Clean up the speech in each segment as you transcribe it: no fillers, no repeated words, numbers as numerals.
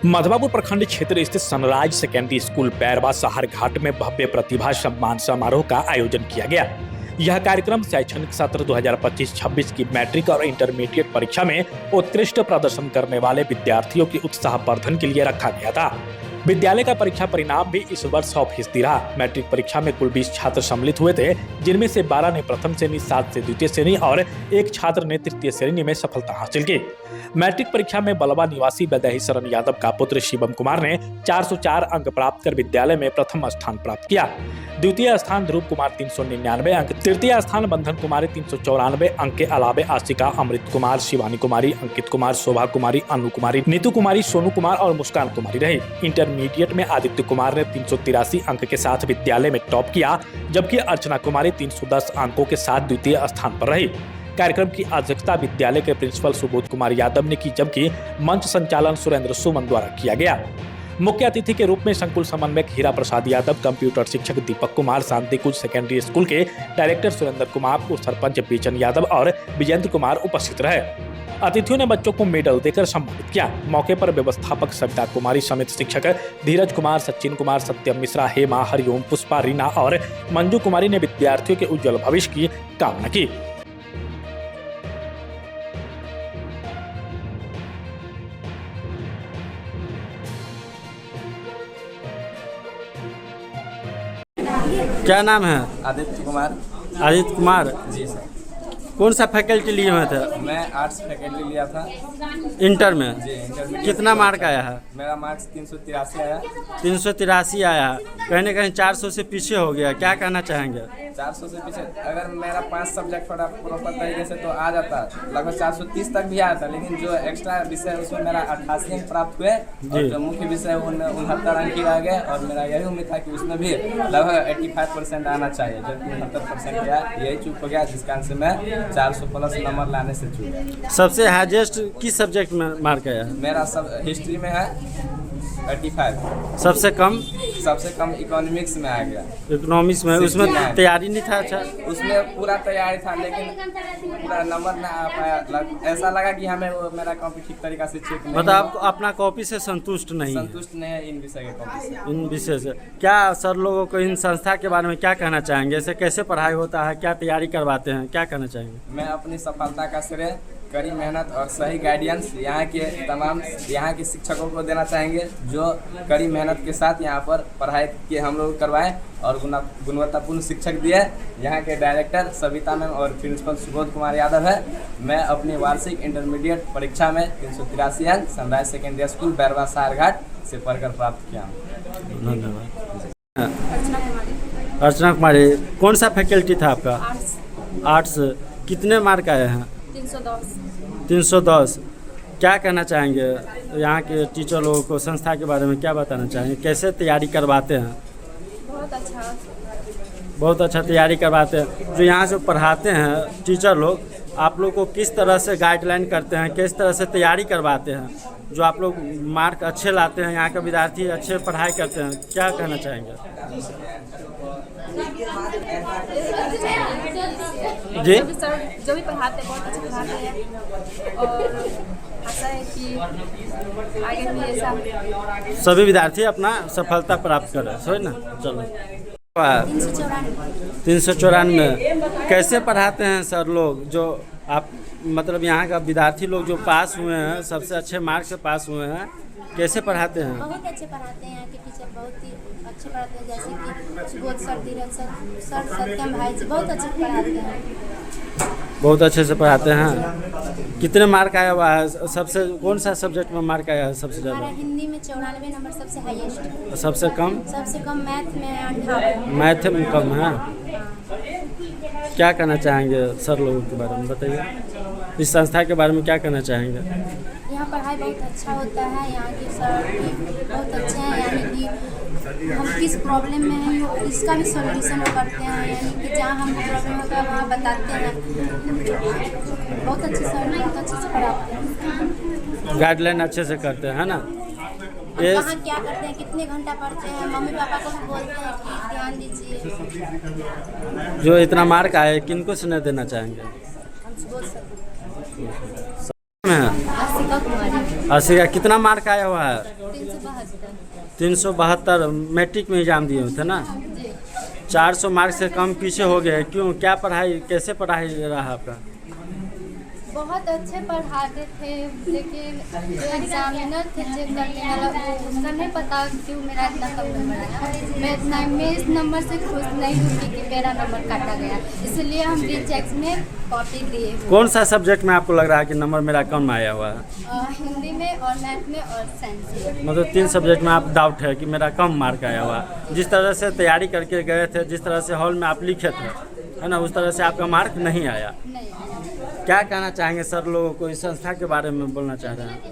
मधवापुर प्रखंड क्षेत्र स्थित सनराइज सेकेंडरी स्कूल बैरवा शहर घाट में भव्य प्रतिभा सम्मान समारोह का आयोजन किया गया। यह कार्यक्रम शैक्षणिक सत्र 2025-26 की मैट्रिक और इंटरमीडिएट परीक्षा में उत्कृष्ट प्रदर्शन करने वाले विद्यार्थियों की उत्साहवर्धन के लिए रखा गया था। विद्यालय का परीक्षा परिणाम भी इस वर्ष 100% रहा। मैट्रिक परीक्षा में कुल 20 छात्र सम्मिलित हुए थे, जिनमें से 12 ने प्रथम श्रेणी, 7 से द्वितीय श्रेणी और एक छात्र ने तृतीय श्रेणी में सफलता हासिल की। मैट्रिक परीक्षा में बलवा निवासी वैदेही शरण यादव का पुत्र शिवम कुमार ने 404 अंक प्राप्त कर विद्यालय में प्रथम स्थान प्राप्त किया। द्वितीय स्थान ध्रुव कुमार 399 अंक, तृतीय स्थान बंधन कुमारी 394 अंक के अलावे आशिका, अमृत कुमार, शिवानी कुमारी, अंकित कुमार, शोभा कुमारी, अनु कुमारी, नीतू कुमारी, सोनू कुमार और मुस्कान कुमारी रही। इंटरमीडिएट में आदित्य कुमार ने 383 अंक के साथ विद्यालय में टॉप किया, जबकि अर्चना कुमारी 310 अंकों के साथ द्वितीय स्थान पर रही। कार्यक्रम की अध्यक्षता विद्यालय के प्रिंसिपल सुबोध कुमार यादव ने की, जबकि मंच संचालन सुरेंद्र सुमन द्वारा किया गया। मुख्य अतिथि के रूप में संकुल समन्वयक हीरा प्रसाद यादव, कंप्यूटर शिक्षक दीपक कुमार, शांतिकुंज सेकेंडरी स्कूल के डायरेक्टर सुरेंद्र कुमार, उप सरपंच बीचन यादव और विजेंद्र कुमार उपस्थित रहे। अतिथियों ने बच्चों को मेडल देकर सम्मानित किया। मौके पर व्यवस्थापक सविता कुमारी समेत शिक्षक धीरज कुमार, सचिन कुमार, सत्यम मिश्रा, हेमा, हरिओम, पुष्पा, रीना और मंजू कुमारी ने विद्यार्थियों के उज्जवल भविष्य की कामना की। क्या नाम है? आदित्य कुमार। आदित्य कुमार जी सर। कौन सा फैकल्टी लिए हुए थे? मैं आर्ट्स फैकल्टी लिया था। इंटर में? जी, इंटर में। कितना मार्क आया है? मेरा मार्क्स 383 आया। 383 आया है। कहीं ना कहीं 400 से पीछे हो गया, क्या कहना चाहेंगे? 400 से पीछे अगर मेरा 5 सब्जेक्ट थोड़ा प्रॉपर तरीके से तो आ जाता, लगभग 430 तक भी आया था, लेकिन जो एक्स्ट्रा विषय उसमें मेरा 88 अंक प्राप्त हुए और जो मुख्य विषय 69 अंक ही रह गए और मेरा यही उम्मीद था कि उसमें भी लगभग 85% आना चाहिए, जबकि 69% गया, यही चूक हो गया, जिस कारण से मैं 400 प्लस नंबर लाने से चूक गया। सबसे हाईएस्ट किस सब्जेक्ट में मार्क आया है? मेरा सब हिस्ट्री में है 85। सबसे कम इकोनॉमिक्स में आ गया। इकोनॉमिक्स में? उसमें तैयारी नहीं था? अच्छा, उसमें पूरा तैयारी था, लेकिन पूरा नंबर ना आ पाया। ऐसा लगा कि हमें वो मेरा कॉपी ठीक तरीका से चेक नहीं, मतलब आप अपना कॉपी से संतुष्ट नहीं है इन विषय के कॉपी से। इन विषय से क्या सर लोगों को इन संस्था के बारे में क्या कहना चाहेंगे? ऐसे कैसे पढ़ाई होता है, क्या तैयारी करवाते हैं, क्या कहना चाहेंगे? मैं अपनी सफलता का श्रेय कड़ी मेहनत और सही गाइडेंस यहाँ के शिक्षकों को देना चाहेंगे, जो कड़ी मेहनत के साथ यहाँ पर पढ़ाई के हम लोग करवाएं और गुणवत्तापूर्ण शिक्षक दिए। यहाँ के डायरेक्टर सविता मैम और प्रिंसिपल सुबोध कुमार यादव है। मैं अपनी वार्षिक इंटरमीडिएट परीक्षा में 383 अंक सनराइज सेकेंडरी स्कूल बैरवा शहर घाट से पढ़कर प्राप्त किया हूँ। धन्यवाद। अर्चना कुमारी, कौन सा फैकल्टी था आपका? आर्ट्स। कितने मार्क आए हैं? 310। क्या कहना चाहेंगे यहाँ के टीचर लोगों को, संस्था के बारे में क्या बताना चाहेंगे? कैसे तैयारी करवाते हैं? बहुत अच्छा तैयारी करवाते हैं। जो यहाँ से पढ़ाते हैं टीचर लोग, आप लोग को किस तरह से गाइडलाइन करते हैं, किस तरह से तैयारी करवाते हैं? जो आप लोग मार्क अच्छे लाते हैं, यहाँ के विद्यार्थी अच्छे पढ़ाई करते हैं, क्या कहना चाहेंगे? जी, जो भी पढ़ाते हैं बहुत अच्छे पढ़ाते हैं और आशा है कि आगे भी ऐसा सभी विद्यार्थी अपना सफलता प्राप्त करें। सही ना? चलो। 394। कैसे पढ़ाते हैं सर लोग? जो आप मतलब यहाँ का विद्यार्थी लोग जो पास हुए हैं, सबसे अच्छे मार्क से पास हुए हैं, कैसे पढ़ाते हैं? बहुत अच्छे पढ़ाते हैं। यहाँ के टीचर बहुत ही अच्छे पढ़ाते हैं, जैसे कि सुबोध सर, धीरज सर, सत्यम भाई जी बहुत अच्छे पढ़ाते हैं। बहुत अच्छे से पढ़ाते हैं। कितने मार्क आया हुआ है? सबसे कौन सा सब्जेक्ट में मार्क आया है सबसे ज़्यादा? हिंदी में 94 नंबर सबसे हाईएस्ट। सबसे कम? सबसे कम मैथ में 58। मैथ में कम है। क्या कहना चाहेंगे सर लोगों के बारे में बताइए? इस संस्था के बारे में क्या कहना चाहेंगे? यहाँ पढ़ाई बहुत अच्छा होता है। यहाँ के सर भी बहुत अच्छे हैं, यानी कि हम किस प्रॉब्लम में हैं इसका भी सॉल्यूशन करते हैं, यानी कि जहाँ हम प्रॉब्लम होता है वहाँ बताते हैं। बहुत अच्छे सर, बहुत अच्छे से पढ़ाते हैं, गाइडलाइन अच्छे से करते हैं, है ना? ये कहाँ क्या करते हैं, कितने घंटा पढ़ते हैं, मम्मी पापा को भी बोलते हैं कि ध्यान दीजिए। जो इतना मार्क आए, किनको स्नेह देना चाहेंगे? हम बोल सकते हैं। में है? आशिका कुमारी। 80 का कितना मार्क आया हुआ है? 372। 372 मैट्रिक में एग्जाम दिए थे ना? जी। 400 मार्क से कम पीछे हो गए, क्यों? क्या पढ़ाई, कैसे पढ़ाई रहा आपका? बहुत अच्छे पढ़ाते थे, लेकिन जो एग्जामिनर थे चेक करने वाला उसका नहीं पता क्यों मेरा इतना कम नंबर आया। मैं इस नंबर से खुश नहीं हूँ कि मेरा नंबर काटा गया, इसलिए हम रीचेक में कॉपी दिए हुए। कौन सा सब्जेक्ट में आपको लग रहा है कि नंबर मेरा कम आया हुआ है? हिंदी में और मैथ में और साइंस में। मतलब 3 सब्जेक्ट में आप डाउट है कि मेरा कम मार्क आया हुआ है। जिस तरह से तैयारी करके गए थे, जिस तरह से हॉल में आप लिखे थे, है ना, उस तरह से आपका मार्क नहीं आया। नहीं, क्या कहना चाहेंगे सर लोगों को, इस संस्था के बारे में बोलना चाह रहे हैं?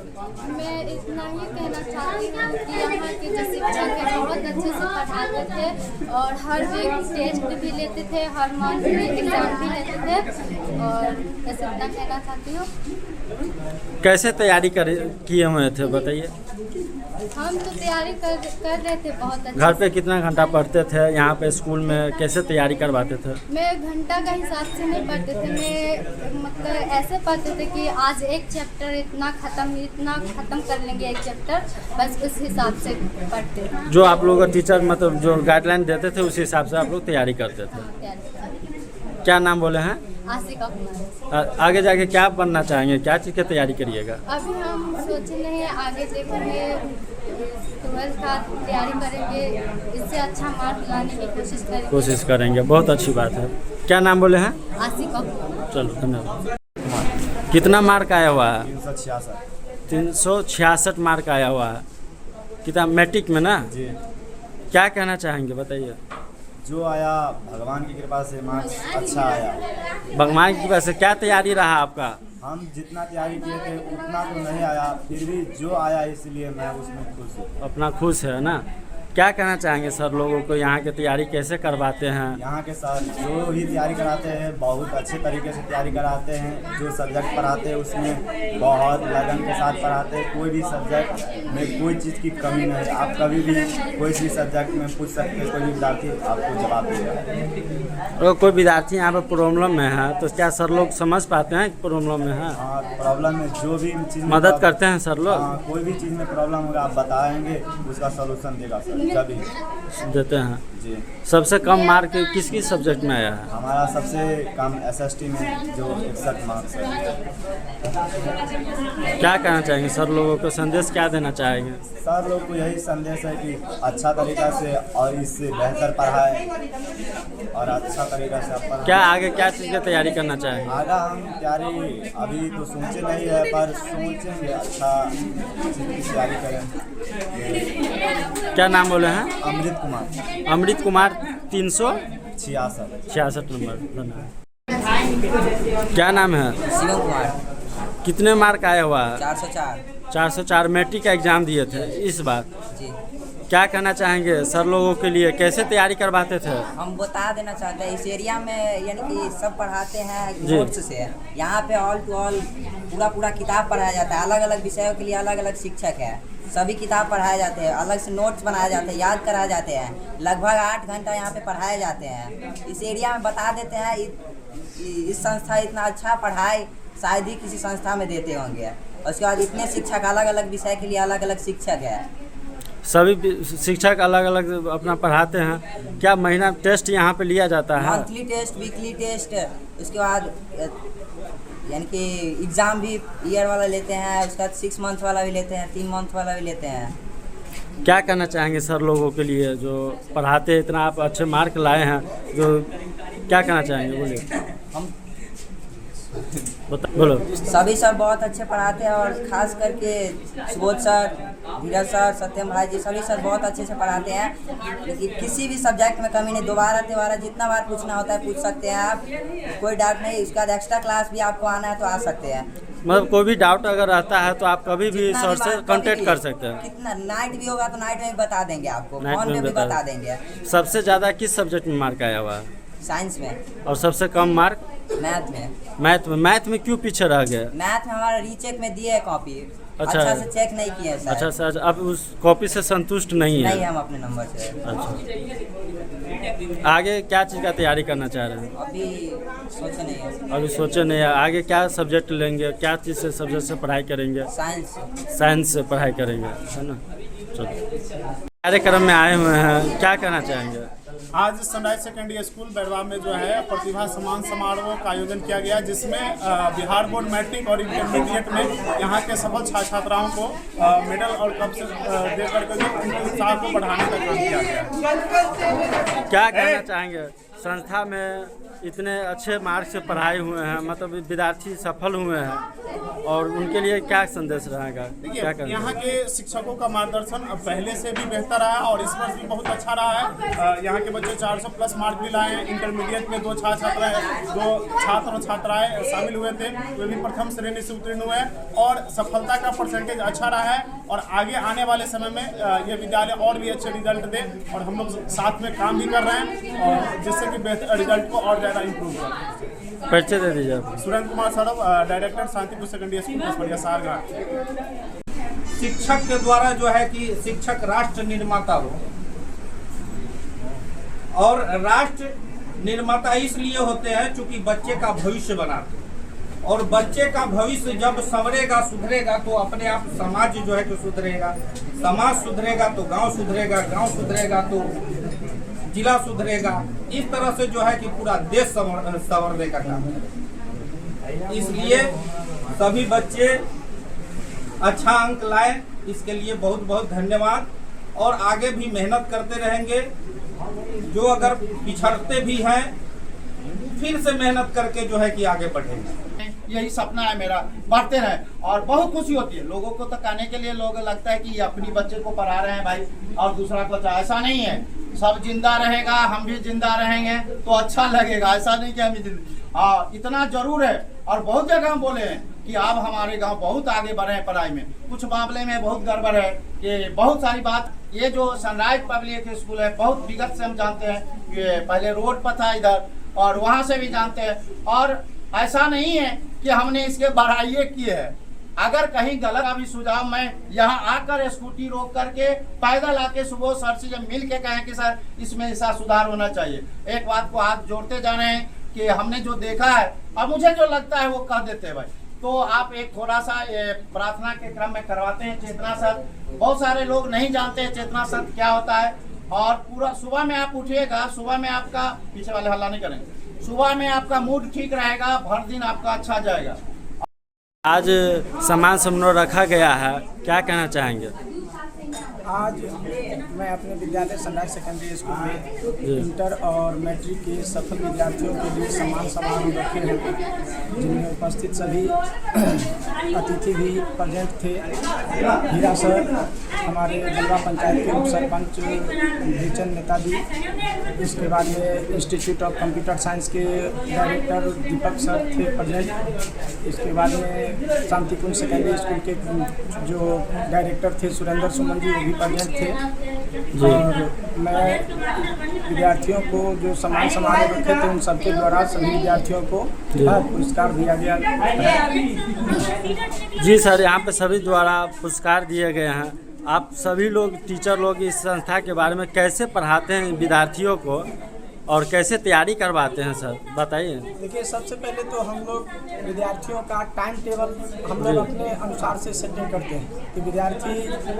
मैं इतना ही कहना चाहती हूँ कि यहाँ के जो शिक्षक हैं बहुत अच्छे से पढ़ाते थे और हर वीक टेस्ट भी लेते थे, हर मंथ में एग्ज़ाम भी लेते थे, और बस इतना कहना चाहती हूँ। कैसे तैयारी किए हुए थे बताइए? हम तो तैयारी कर रहे थे बहुत अच्छे। घर पे कितना घंटा पढ़ते थे? यहाँ पे स्कूल में कैसे तैयारी करवाते थे? मैं घंटा का हिसाब से नहीं पढ़ते थे, मैं मतलब ऐसे पढ़ते थे कि आज एक चैप्टर इतना ख़त्म कर लेंगे, एक चैप्टर, बस उस हिसाब से पढ़ते थे। जो आप लोग का टीचर मतलब जो गाइडलाइन देते थे उसी हिसाब से आप लोग तैयारी करते थे। क्या नाम बोले हैं? आशिका कुमार। आगे जाके क्या बनना चाहेंगे, क्या चीज़ की तैयारी करिएगा? अभी हम सोचे नहीं है, आगे देखेंगे, 12th का तैयारी करेंगे, इससे अच्छा मार्क लाने की कोशिश करेंगे। बहुत अच्छी बात है। क्या नाम बोले हैं? आशिका कुमार। चलो धन्यवाद। कितना मार्क आया हुआ है? 366 मार्क आया हुआ है। कितना मैट्रिक में ना जी। क्या कहना चाहेंगे बताइए? जो आया भगवान की कृपा से मार्क्स अच्छा आया। भगवान की कृपा से क्या तैयारी रहा आपका? हम जितना तैयारी किए थे उतना तो नहीं आया, फिर भी जो आया इसलिए मैं उसमें खुश हूँ। अपना खुश है ना? क्या कहना चाहेंगे सर लोगों को, यहाँ की तैयारी कैसे करवाते हैं? यहाँ के सर जो ही तैयारी कराते हैं बहुत अच्छे तरीके से तैयारी कराते हैं। जो सब्जेक्ट पढ़ाते हैं उसमें बहुत लगन के साथ पढ़ाते हैं। कोई भी सब्जेक्ट में कोई चीज़ की कमी नहीं। आप कभी भी कोई भी सब्जेक्ट में पूछ सकते हैं, कोई भी विद्यार्थी आपको जवाब देगा। और कोई विद्यार्थी यहाँ पर प्रॉब्लम में है तो क्या सर लोग समझ पाते हैं कि प्रॉब्लम में है? हाँ, प्रॉब्लम में जो भी चीज़ मदद करते हैं सर लोग? हाँ, कोई भी चीज़ में प्रॉब्लम होगा आप बताएंगे, उसका सलूशन देगा सर जब ही देते हैं जी। सबसे कम मार्क किस किस सब्जेक्ट में आया है? हमारा सबसे कम SST में जो 61 मार्क्स है। क्या कहना चाहेंगे सर लोगों को, संदेश क्या देना चाहेंगे? सर लोग को यही संदेश है कि अच्छा तरीक़ा से और इससे बेहतर पढ़ाए और अच्छा तरीक़ा से आप पढ़ाएं। क्या आगे क्या चीज़ की तैयारी करना चाहेंगे? आगे हम तैयारी अभी तो सोचे नहीं है, पर सोचेंगे अच्छा चीज़ की तैयारी करें। क्या नाम बोले हैं? अमृत कुमार। अमृत कुमार 366 नंबर। धन्यवाद। क्या नाम है? शिवम कुमार। कितने मार्क आया हुआ है? 404। 404 मैट्रिक का एग्जाम दिए थे इस बार। जी। क्या कहना चाहेंगे सर लोगों के लिए, कैसे तैयारी करवाते थे? हम बता देना चाहते हैं, इस एरिया में यानी कि सब पढ़ाते हैं जी। नोट्स से। यहाँ पे ऑल टू ऑल पूरा किताब पढ़ाया जाता है। अलग अलग विषयों के लिए अलग अलग शिक्षक है। सभी किताब पढ़ाए जाते हैं, अलग से नोट्स बनाए जाते हैं, याद कराए जाते हैं। लगभग 8 घंटा यहाँ पे पढ़ाए जाते हैं। इस एरिया में बता देते हैं इस संस्था इतना अच्छा पढ़ाई शायद ही किसी संस्था में देते होंगे। उसके बाद इतने शिक्षक अलग अलग विषय के लिए अलग अलग शिक्षक है। सभी शिक्षक अलग अलग अपना पढ़ाते हैं। क्या महीना टेस्ट यहाँ पे लिया जाता है? मंथली टेस्ट, वीकली टेस्ट, उसके बाद यानी कि एग्ज़ाम भी ईयर वाला लेते हैं, उसके बाद 6 मंथ वाला भी लेते हैं, 3 मंथ वाला भी लेते हैं। क्या कहना चाहेंगे सर लोगों के लिए जो पढ़ाते हैं, इतना आप अच्छे मार्क लाए हैं, जो क्या कहना चाहेंगे बोलिए? हम बोलो। सभी सर बहुत अच्छे पढ़ाते हैं और ख़ास करके सुबोध सर, धीरज सर, सत्यम भाई जी, सभी सर बहुत अच्छे से पढ़ाते हैं। लेकिन किसी भी सब्जेक्ट में कमी नहीं। दोबारा जितना बार पूछना होता है पूछ सकते हैं आप, कोई डाउट नहीं। उसके बाद एक्स्ट्रा क्लास भी आपको आना है तो आ सकते हैं। मतलब कोई भी डाउट अगर रहता है तो आप कभी भी जितना सर भी से बार कांटेक्ट कभी कर भी, सकते हैं। कितना नाइट भी होगा तो नाइट में भी बता देंगे आपको, नाइट फोन में पे भी बता देंगे। सबसे ज़्यादा किस सब्जेक्ट में मार्क आया हुआ है? साइंस में। और सबसे कम मार्क? मैथ में क्यों पीछे रह गए? मैथ में हमारा रीचेक में दिए है कॉपी, अच्छा अच्छा से चेक नहीं किए सर। अच्छा सर, अब उस कॉपी से संतुष्ट नहीं है? नहीं, हम अपने नंबर से। अच्छा, आगे क्या चीज़ का तैयारी करना चाह रहे हैं? अभी सोचे नहीं है। अभी सोचे नहीं है। आगे क्या सब्जेक्ट लेंगे, क्या चीज़ से सब्जेक्ट से पढ़ाई करेंगे? साइंस से पढ़ाई करेंगे, है ना। चलो, कार्यक्रम में आए हुए हैं, क्या कहना चाहेंगे? आज सनराइज सेकेंडरी स्कूल बैरवा में जो है प्रतिभा सम्मान समारोह का आयोजन किया गया, जिसमें बिहार बोर्ड मैट्रिक और इंटरमीडिएट में यहाँ के सफल छात्र छात्राओं को मेडल और कप से दे करके जो उनके उत्साह को बढ़ाने का काम किया गया। क्या कहना चाहेंगे? संस्था में इतने अच्छे मार्क से पढ़ाई हुए हैं, मतलब विद्यार्थी सफल हुए हैं, और उनके लिए क्या संदेश रहेगा? क्या कहना? यहाँ के शिक्षकों का मार्गदर्शन अब पहले से भी बेहतर रहा है और इस वर्ष भी बहुत अच्छा रहा है। यहाँ के बच्चे 400 प्लस मार्क भी लाए हैं। इंटरमीडिएट में दो छात्र और छात्राएं शामिल हुए थे, वे भी प्रथम श्रेणी से उत्तीर्ण हुए और सफलता का परसेंटेज अच्छा रहा है। और आगे आने वाले समय में ये विद्यालय और भी अच्छे रिजल्ट दे, और हम लोग साथ में काम भी कर रहे हैं, और जिससे कि बेहतर रिजल्ट को और ज़्यादा इम्प्रूव करें। परिचय दे दीजिए आप। Surendra Kumar Saurabh, director Shantipur secondary school Paspadiya Sarghat. शिक्षक के द्वारा जो है कि शिक्षक राष्ट्र निर्माता हो, और राष्ट्र निर्माता इसलिए होते हैं क्योंकि बच्चे का भविष्य बनाते हैं, और बच्चे का भविष्य जब संवरेगा सुधरेगा तो अपने आप समाज जो है कि सुधरेगा, समाज सुधरेगा तो गांव सुधरेगा, गांव सुधरेगा तो जिला सुधरेगा। इस तरह से जो है कि पूरा देश संवरने का काम है। इसलिए सभी बच्चे अच्छा अंक लाए, इसके लिए बहुत बहुत धन्यवाद, और आगे भी मेहनत करते रहेंगे। जो अगर पिछड़ते भी हैं फिर से मेहनत करके जो है कि आगे बढ़ेंगे। यही सपना है मेरा, बढ़ते रहे, और बहुत खुशी होती है लोगों को। तो कहने के लिए लोग लगता है कि ये अपनी बच्चे को पढ़ा रहे हैं भाई, और दूसरा को ऐसा नहीं है। सब जिंदा रहेगा, हम भी जिंदा रहेंगे तो अच्छा लगेगा। ऐसा नहीं कि हम हाँ, इतना जरूर है। और बहुत जगह हम बोले हैं कि अब हमारे गांव बहुत आगे बढ़े हैं पढ़ाई में। कुछ मामले में बहुत गड़बड़ है कि बहुत सारी बात, ये जो सनराइज पब्लिक स्कूल है बहुत विगत से हम जानते हैं कि पहले रोड पर था इधर, और वहाँ से भी जानते हैं। और ऐसा नहीं है कि हमने इसके बढ़ाइए किए हैं। अगर कहीं गलत अभी सुझाव, मैं यहाँ आकर स्कूटी रोक करके पैदल आके सुबह सर से जब मिल के कहें कि सर इसमें ऐसा सुधार होना चाहिए, एक बात को हाथ जोड़ते जा रहे हैं कि हमने जो देखा है और मुझे जो लगता है वो कह देते हैं भाई। तो आप एक थोड़ा सा प्रार्थना के क्रम में करवाते हैं चेतना सत्र। बहुत सारे लोग नहीं जानते हैं चेतना सत्र क्या होता है। और पूरा सुबह में आप उठिएगा, सुबह में आपका, पीछे वाले हल्ला नहीं करेंगे, सुबह में आपका मूड ठीक रहेगा, भर दिन आपका अच्छा जाएगा। आज सम्मान समारोह रखा गया है, क्या कहना चाहेंगे? आज मैं अपने विद्यालय सनराइज सेकेंडरी स्कूल में इंटर और मैट्रिक के सफल विद्यार्थियों के लिए सम्मान समारोह रखे हैं, जिनमें उपस्थित सभी अतिथि भी प्रेजेंट थे। हीरा सर, हमारे बलवा पंचायत के उप सरपंच भीचन नेताजी, इसके बाद में इंस्टीट्यूट ऑफ कंप्यूटर साइंस के डायरेक्टर दीपक सर थे प्रेजेंट। इसके बाद में शांतिकुंज सेकेंडरी स्कूल के जो डायरेक्टर थे सुरेंद्र सुमन जी, वो भी प्रेजेंट थे। और मैं विद्यार्थियों को जो सम्मान समारोह रखे थे उन सबके द्वारा सभी विद्यार्थियों को पुरस्कार दिया गया। जी सर, यहाँ पे सभी द्वारा पुरस्कार दिए गए हैं। आप सभी लोग टीचर लोग इस संस्था के बारे में कैसे पढ़ाते हैं विद्यार्थियों को और कैसे तैयारी करवाते हैं सर, बताइए। देखिए, सबसे पहले तो हम लोग विद्यार्थियों का टाइम टेबल हम लोग अपने अनुसार से सेटिंग करते हैं कि विद्यार्थी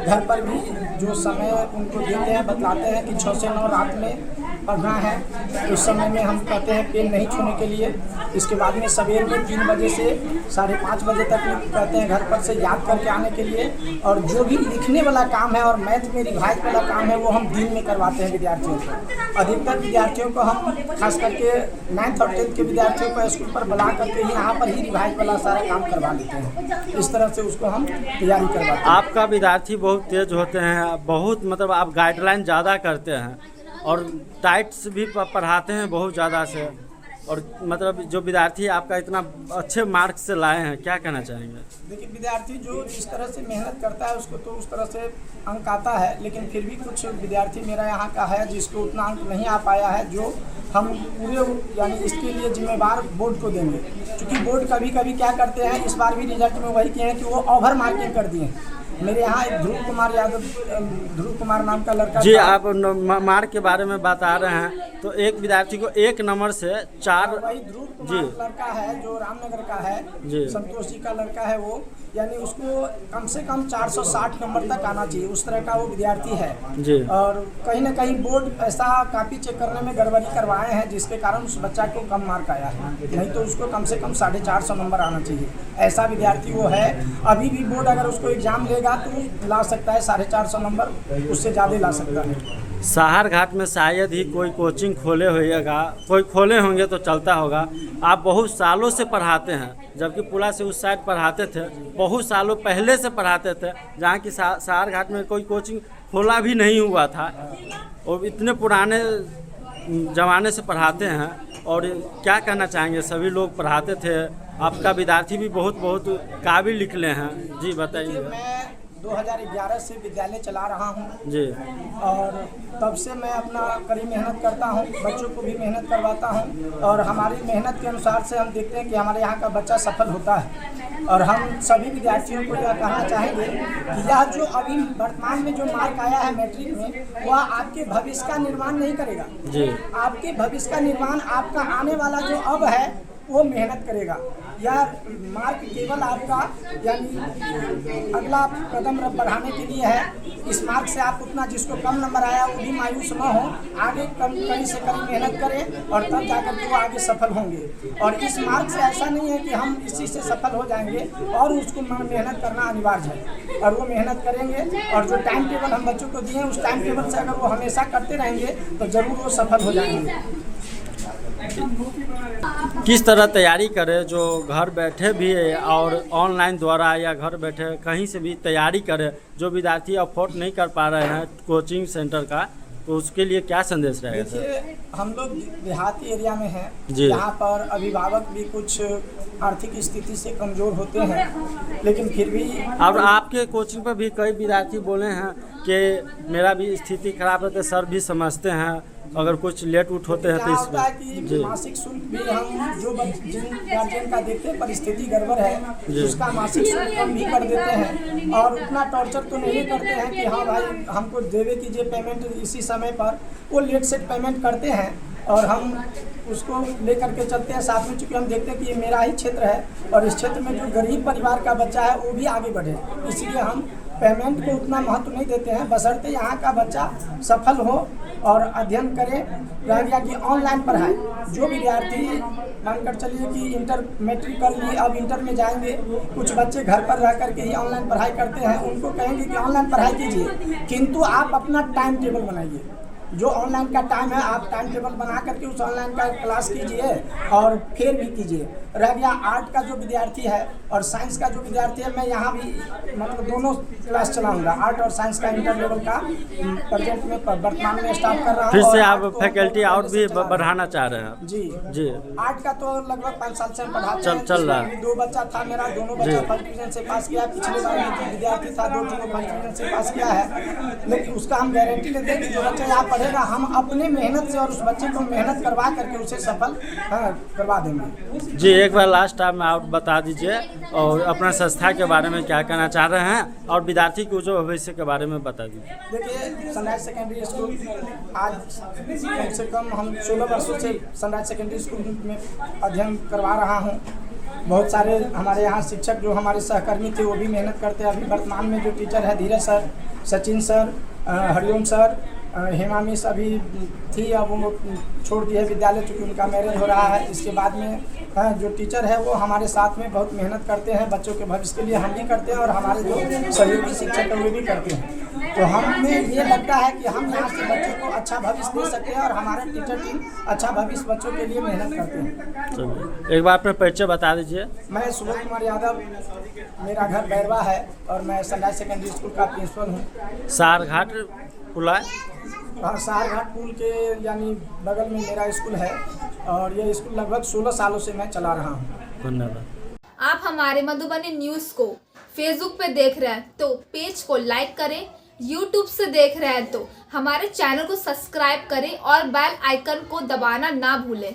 घर पर भी जो समय उनको देते हैं, बतलाते हैं कि 6 से 9 रात में पढ़ना है। उस समय में हम कहते हैं पेन नहीं छूने के लिए। इसके बाद में सवेर में 3 बजे से 5:30 बजे तक कहते हैं घर पर से याद करके आने के लिए। और जो भी लिखने वाला काम है और मैथ में रिवाइज वाला काम है वो हम दिन में करवाते हैं विद्यार्थियों को। अधिकतर विद्यार्थियों को हम खास करके 9th और 10th के विद्यार्थियों को स्कूल पर बुला करके ही यहाँ पर ही रिवाइज वाला सारा काम करवा लेते हैं। इस तरह से उसको हम तैयारी करवाते हैं। आपका विद्यार्थी बहुत तेज होते हैं, बहुत मतलब आप गाइडलाइन ज़्यादा करते हैं और टाइट्स भी पढ़ाते हैं बहुत ज़्यादा से, और मतलब जो विद्यार्थी आपका इतना अच्छे मार्क्स से लाए हैं, क्या कहना चाहेंगे? देखिए, विद्यार्थी जो जिस तरह से मेहनत करता है उसको तो उस तरह से अंक आता है, लेकिन फिर भी कुछ विद्यार्थी मेरा यहाँ का है जिसको उतना अंक नहीं आ पाया है, जो हम पूरे यानी इसके लिए जिम्मेवार बोर्ड को देंगे। क्योंकि बोर्ड कभी कभी क्या करते हैं, इस बार भी रिजल्ट में वही किए हैं कि वो ओवर मार्किंग कर दिए हैं। मेरे यहाँ एक ध्रुव कुमार नाम का लड़का जी, आप मार्क के बारे में बता रहे हैं, तो एक विद्यार्थी को 1 नंबर से 4 वही ध्रुव कुमार लड़का है जो रामनगर का है, संतोष जी का लड़का है वो, यानी उसको कम से कम 460 नंबर तक आना चाहिए, उस तरह का वो विद्यार्थी है जी। और कहीं ना कहीं बोर्ड ऐसा कॉपी चेक करने में गड़बड़ी करवाए हैं जिसके कारण उस बच्चा को कम मार्क आया है, नहीं तो उसको कम से कम 450 नंबर आना चाहिए। ऐसा विद्यार्थी वो है। अभी भी बोर्ड अगर उसको एग्जाम लेगा तो ला सकता है 450 नंबर, उससे ज़्यादा ला सकता है। सहार घाट में शायद ही कोई कोचिंग खोले होइएगा, कोई खोले होंगे तो चलता होगा। आप बहुत सालों से पढ़ाते हैं, जबकि पुला से उस साइड पढ़ाते थे, बहुत सालों पहले से पढ़ाते थे, जहाँ की सहार घाट में कोई कोचिंग खोला भी नहीं हुआ था, और इतने पुराने ज़माने से पढ़ाते हैं। और क्या कहना चाहेंगे? सभी लोग पढ़ाते थे, आपका विद्यार्थी भी बहुत काबिल निकले हैं। जी बताइए। मैं 2011 से विद्यालय चला रहा हूँ जी, और तब से मैं अपना कड़ी मेहनत करता हूँ, बच्चों को भी मेहनत करवाता हूँ, और हमारी मेहनत के अनुसार से हम देखते हैं कि हमारे यहाँ का बच्चा सफल होता है। और हम सभी विद्यार्थियों को यह कहना चाहेंगे कि यह जो अभी वर्तमान में जो मार्क आया है मैट्रिक में, वह आपके भविष्य का निर्माण नहीं करेगा जी। आपके भविष्य का निर्माण आपका आने वाला जो अब है वो मेहनत करेगा। यह मार्क केवल आपका यानी अगला कदम बढ़ाने के लिए है। इस मार्क से आप उतना, जिसको कम नंबर आया वो भी मायूस न हो, आगे कड़ी से कड़ी मेहनत करें और तब जाकर के वो आगे सफल होंगे। और इस मार्क से ऐसा नहीं है कि हम इसी से सफल हो जाएंगे, और उसको मेहनत करना अनिवार्य है, और वो मेहनत करेंगे। और जो टाइम टेबल हम बच्चों को दिए उस टाइम टेबल से अगर वो हमेशा करते रहेंगे तो ज़रूर वो सफल हो जाएंगे। किस तरह तैयारी करें जो घर बैठे भी और ऑनलाइन द्वारा या घर बैठे कहीं से भी तैयारी करें, जो विद्यार्थी अफोर्ड नहीं कर पा रहे हैं कोचिंग सेंटर का, तो उसके लिए क्या संदेश रहेगा? देखिए, हम लोग देहाती एरिया में हैं, यहाँ पर अभिभावक भी कुछ आर्थिक स्थिति से कमज़ोर होते हैं, लेकिन फिर भी और आपके कोचिंग पर भी कई विद्यार्थी बोले हैं कि मेरा भी स्थिति खराब है, तो सर भी समझते हैं अगर कुछ लेट उठ होते हैं तो इसमें मासिक शुल्क भी हम जो जिन गार्जियन का देखते हैं परिस्थिति गड़बड़ है उसका मासिक शुल्क कम भी कर देते हैं, और उतना टॉर्चर तो नहीं करते हैं कि हाँ भाई हमको देवे कीजिए पेमेंट इसी समय पर। वो लेट सेट पेमेंट करते हैं और हम उसको लेकर के चलते हैं साथ में, चूँकि हम देखते हैं कि ये मेरा ही क्षेत्र है और इस क्षेत्र में जो गरीब परिवार का बच्चा है वो भी आगे बढ़े, इसलिए हम पेमेंट को उतना महत्व नहीं देते हैं, बशर्ते यहाँ का बच्चा सफल हो और अध्ययन करे। रह गया कि ऑनलाइन पढ़ाई, जो विद्यार्थी मानकर चलिए कि इंटर मैट्रिक कर लिए, अब इंटर में जाएंगे, कुछ बच्चे घर पर रह करके ही ऑनलाइन पढ़ाई करते हैं, उनको कहेंगे कि ऑनलाइन पढ़ाई कीजिए, किंतु आप अपना टाइम टेबल बनाइए। जो ऑनलाइन का टाइम है आप टाइम टेबल बना करके उस ऑनलाइन का क्लास कीजिए और फिर भी कीजिए। रह गया आर्ट का जो विद्यार्थी है और साइंस का जो विद्यार्थी है, मैं यहाँ भी मतलब दोनों क्लास चलाऊंगा, आर्ट और साइंस का इंटर लेवल का प्रेजेंट में वर्तमान में स्टार्ट कर रहा हूँ। फिर से आप फैकल्टी और भी बढ़ाना चाह रहे हैं? जी। आर्ट का तो लगभग 5 साल से हम पढ़ाते हैं। चल रहा है। 2 बच्चा था मेरा, दोनों बच्चा फर्स्ट डिवीजन से पास किया। पिछले बार में जो विद्यार्थी था 2 फर्स्ट डिवीजन से पास किया है, लेकिन उसका हम गारंटी लेते हैं कि जो बच्चा यहाँ पढ़ेगा हम अपने मेहनत से और उस बच्चे को मेहनत करवा करके उसे सफल करवा देंगे। जी, एक बार लास्ट टाइम आप बता दीजिए और अपना संस्था के बारे में क्या कहना चाह रहे हैं और विद्यार्थी को जो भविष्य के बारे में बता दीजिए। देखिए, सनराइज सेकेंडरी स्कूल आज कम से कम हम 16 वर्षों से सनराइज सेकेंडरी स्कूल में अध्ययन करवा रहा हूँ। बहुत सारे हमारे यहाँ शिक्षक जो हमारे सहकर्मी थे वो भी मेहनत करते हैं। अभी वर्तमान में जो टीचर है Dheeraj sir, Sachin sir, Hariom sir, Hema miss अभी थी, अब वो छोड़ दिए विद्यालय क्योंकि उनका मैरिज हो रहा है। इसके बाद में जो टीचर है वो हमारे साथ में बहुत मेहनत करते हैं बच्चों के भविष्य के लिए, हम भी करते हैं और हमारे जो सहयोगी शिक्षक है वो भी करते हैं। तो हमें ये लगता है कि हम यहाँ से बच्चों को अच्छा भविष्य दे सकते हैं और हमारे टीचर टीम अच्छा भविष्य बच्चों के लिए मेहनत करते हैं। एक बार अपना परिचय बता दीजिए। मैं सुबोध कुमार यादव, मेरा घर बैरवा है और मैं सनराइज सेकेंडरी स्कूल का प्रिंसिपल हूँ। सहार घाट पुला, सहार घाट पुल के यानी बगल में मेरा स्कूल है और ये स्कूल लगभग 16 सालों से मैं चला रहा हूँ। धन्यवाद। आप हमारे मधुबनी न्यूज़ को फेसबुक पे देख रहे हैं तो पेज को लाइक करें, यूट्यूब से देख रहे हैं तो हमारे चैनल को सब्सक्राइब करें और बेल आइकन को दबाना ना भूलें।